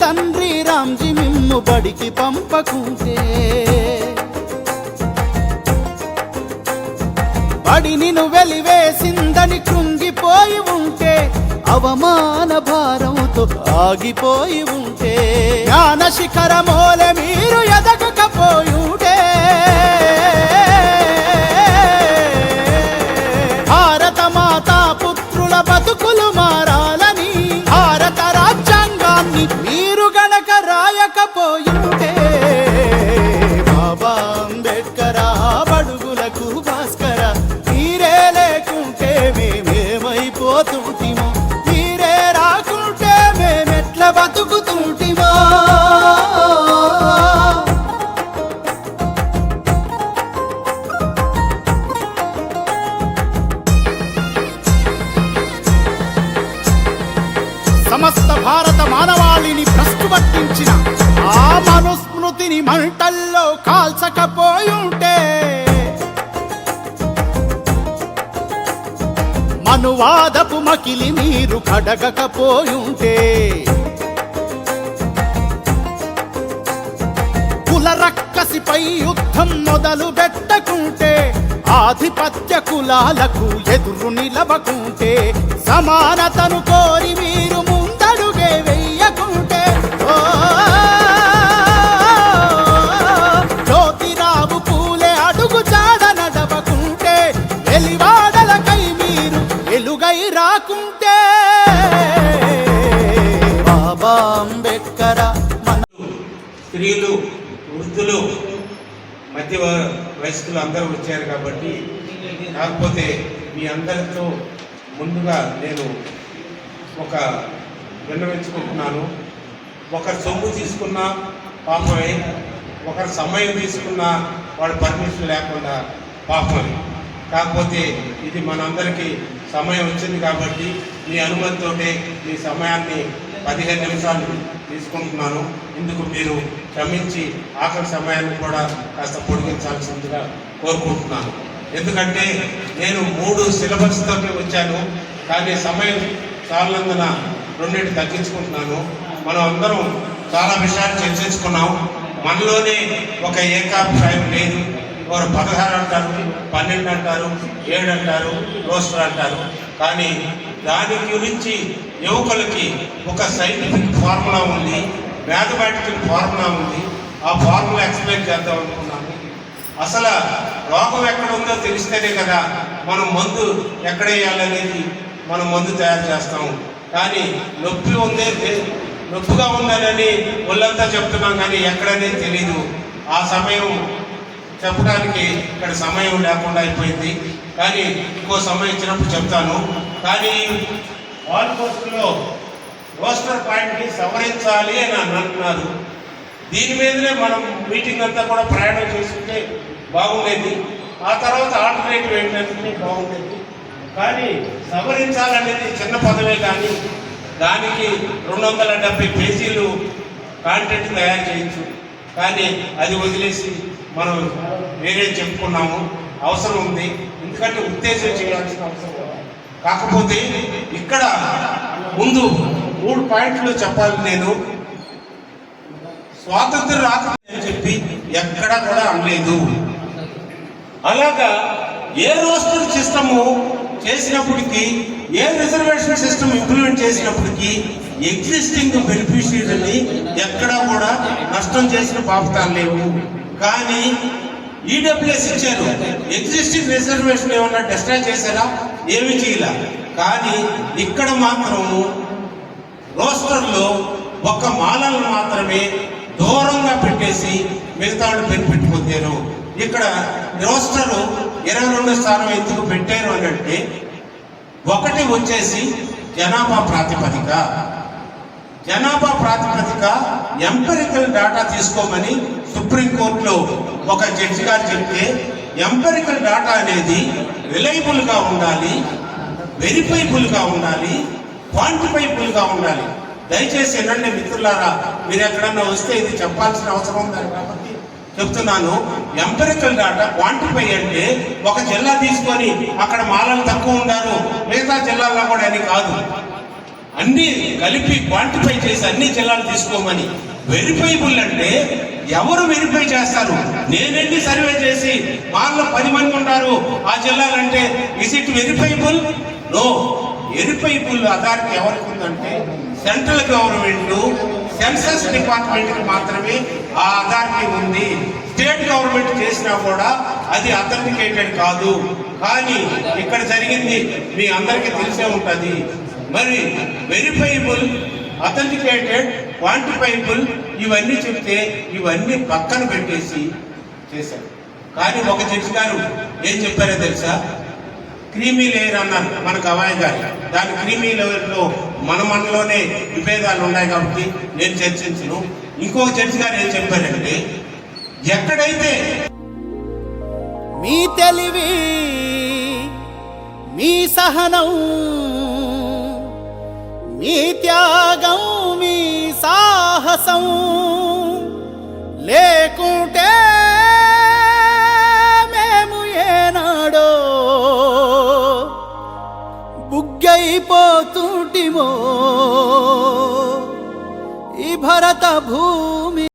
తండ్రి రామ్జీ మిమ్ము బడికి పంపకుంటే, బడి నిన్ను వెలివేసిందని కృంగిపోయి ఉంటే, అవమాన భారంతో ఆగిపోయి ఉంటే, జ్ఞాన శిఖరమోలే మీరు ఎదగకపోయి ఉంటే, భారత మాతా పుత్రుల బతుకులు మారాలని భారత రాజ్యాంగాన్ని మీరు గనక రాయకపోయి ఉంటే, బాబా అంబేద్కర్ బడుగులకు భాస్కర మీరే లేకుంటే మేమేమైపోతుంటిమో, మీరే రాకుంటే మేమెట్ల బతుకుతుంటిమో. సమస్త భారత మానవాళిని భ్రష్టు పట్టించిన ఆ మనుస్మృతిని మంటల్లో కాల్చకపోయుంటే, మనువాదపు మకిలి మీరు కడగకపోయుంటే, కుల రక్కసిపై యుద్ధం మొదలు పెట్టకుంటే, ఆధిపత్య కులాలకు ఎదురు నిలవకుంటే, సమానతను కోరి మీరు ముందడుగే వెయ్యకుంటే, జ్యోతిరావు పూలే అడుగు జాడ నడవకుంటే, వెలివాడలకై మీరు వెలుగై రాకుంటే, బాబా అంబేద్కర్ స్త్రీలు, వృద్ధులు, మధ్య వయస్కులు అందరూ వచ్చారు కాబట్టి, కాకపోతే మీ అందరితో ముందుగా నేను ఒక విన్నవించుకుంటున్నాను. ఒకరు సొమ్ము తీసుకున్నా పాపమే, ఒకరు సమయం తీసుకున్నా వాడు పర్మిషన్ లేకుండా పాపమే. కాకపోతే ఇది మనందరికీ సమయం వచ్చింది కాబట్టి మీ అనుమతితోటే మీ సమయాన్ని 15 నిమిషాలు తీసుకుంటున్నాను. ఇందుకు మీరు క్షమించి ఆఖరి సమయాన్ని కూడా కాస్త పొడిగించాల్సిందిగా కోరుకుంటున్నాను. ఎందుకంటే నేను 3 సిలబస్తో వచ్చాను, కానీ సమయం చాలందున 2 తగ్గించుకుంటున్నాను. మనం అందరం చాలా విషయాలు చర్చించుకున్నాం. మనలోనే ఒక ఏకాభిప్రాయం లేదు. వారు 16 అంటారు, 12 అంటారు, 7 అంటారు, రోస్టర్ అంటారు. కానీ దాని గురించి యువకులకి ఒక సైంటిఫిక్ ఫార్ములా ఉంది, మ్యాథమెటికల్ ఫార్ములా ఉంది. ఆ ఫార్ములా ఎక్స్ప్లెయిన్ చేద్దాం అనుకున్నాను. అసలు రోగం ఎక్కడ ఉందో తెలిస్తేనే కదా మనం మందు ఎక్కడ వేయాలనేది మనం మందు తయారు చేస్తాము. కానీ నొప్పిగా ఉందనని ఒళ్ళంతా చెప్తున్నాం, కానీ ఎక్కడనేది తెలీదు. ఆ సమయం చెప్పడానికి ఇక్కడ సమయం లేకుండా అయిపోయింది. కానీ ఇంకో సమయం ఇచ్చినప్పుడు చెప్తాను. కానీ వాల్ పోస్టులో రోస్టర్ పాయింట్ని సవరించాలి అని అంటున్నారు. దీని మీదనే మనం మీటింగ్ అంతా కూడా ప్రయాణం చేసుకుంటే బాగుండేది. ఆ తర్వాత ఆల్టర్నేటివ్ ఏంటంటే బాగుండేది. కానీ సవరించాలనేది చిన్న పదమే, కానీ దానికి 270 పేజీలు కాంటెంట్ తయారు చేయొచ్చు. కానీ అది వదిలేసి మనం వేరే చెప్పుకున్నాము. అవసరం ఉంది, ఎందుకంటే ఉత్తేజం చేయాల్సిన అవసరం. కాకపోతే ఇక్కడ ముందు 3 పాయింట్లు చెప్పాలి. నేను స్వాతంత్రం రాకని చెప్పి ఎక్కడా కూడా అనలేదు. అలాగా ఏ రోస్టర్ సిస్టము చేసినప్పటికీ, ఏ రిజర్వేషన్ సిస్టమ్ ఇంప్లిమెంట్ చేసినప్పటికీ ఎగ్జిస్టింగ్ బెనిఫిషియరీని ఎక్కడా కూడా నష్టం చేసిన పాపతాలు లేవు. కానీ ఈడబ్ల్యూఎస్ ఇచ్చారు, ఎగ్జిస్టింగ్ రిజర్వేషన్ ఏమన్నా డిస్ట్రాయ్ చేశారా? ఏమి చేయాల. కానీ ఇక్కడ మాత్రం రోస్టర్లో ఒక మాలలు మాత్రమే దూరంగా పెట్టేసి మిగతా వాళ్ళు బెనిఫిట్ పొందారు. ఇక్కడ రోస్టరు 22 స్థానం ఎందుకు పెట్టారు అని అంటే, ఒకటి వచ్చేసి జనాభా ప్రాతిపదిక ఎంపెరికల్ డేటా తీసుకోమని సుప్రీంకోర్టులో ఒక జడ్జి గారు చెప్తే, ఎంపెరికల్ డేటా అనేది రిలయబుల్గా ఉండాలి, వెరిఫైబుల్గా ఉండాలి, క్వాంటిఫైబుల్గా ఉండాలి. దయచేసి ఎన్నండి మిత్రులారా, మీరు ఎక్కడన్నా వస్తే ఇది చెప్పాల్సిన అవసరం ఉందని కాబట్టి చెప్తున్నాను. ఎంపెరికల్ డేటా క్వాంటిఫై అంటే ఒక జిల్లా తీసుకొని అక్కడ మాలలు తక్కువ ఉండారు, మిగతా జిల్లాల్లో కూడా అని కాదు. అన్ని కలిపి క్వాంటిఫై చేసి అన్ని జిల్లాలు తీసుకోమని. వెరిఫైబుల్ అంటే ఎవరు వెరిఫై చేస్తారు? నేనెన్ని సర్వే చేసి వాళ్ళలో 10 మంది ఉన్నారు ఆ జిల్లాలంటే is it verifiable? No. Verifiable authority ఎవరికి ఉందంటే సెంట్రల్ గవర్నమెంట్ సెన్సస్ డిపార్ట్మెంట్కి మాత్రమే ఆ అథారిటీ ఉంది. స్టేట్ గవర్నమెంట్ చేసినా కూడా అది అథెంటికేటెడ్ కాదు. కానీ ఇక్కడ జరిగింది మీ అందరికీ తెలిసే ఉంటుంది. మరి వెరిఫైబుల్, అథెంటికేటెడ్, క్వాంటిఫైబుల్ ఇవన్నీ చెప్తే ఇవన్నీ పక్కన పెట్టేసి చేశారు. కానీ ఒక జడ్జి గారు ఏం చెప్పారో తెలుసా? క్రీమీ లేయర్ అన్నారు మనకు అవాయి గారు. దాని క్రీమీ లేయర్లో మనలోనే విభేదాలు ఉన్నాయి కాబట్టి నేను చర్చించను. ఇంకొక జడ్జి గారు ఏం చెప్పారంటే ఎక్కడైతే మీ తెలివి, మీ సహనం, మీ త్యాగం, మీ సాహసం లేకుంటే మేము ఏనాడో బుగ్గైపోతుంటిమో ఈ భరత భూమి.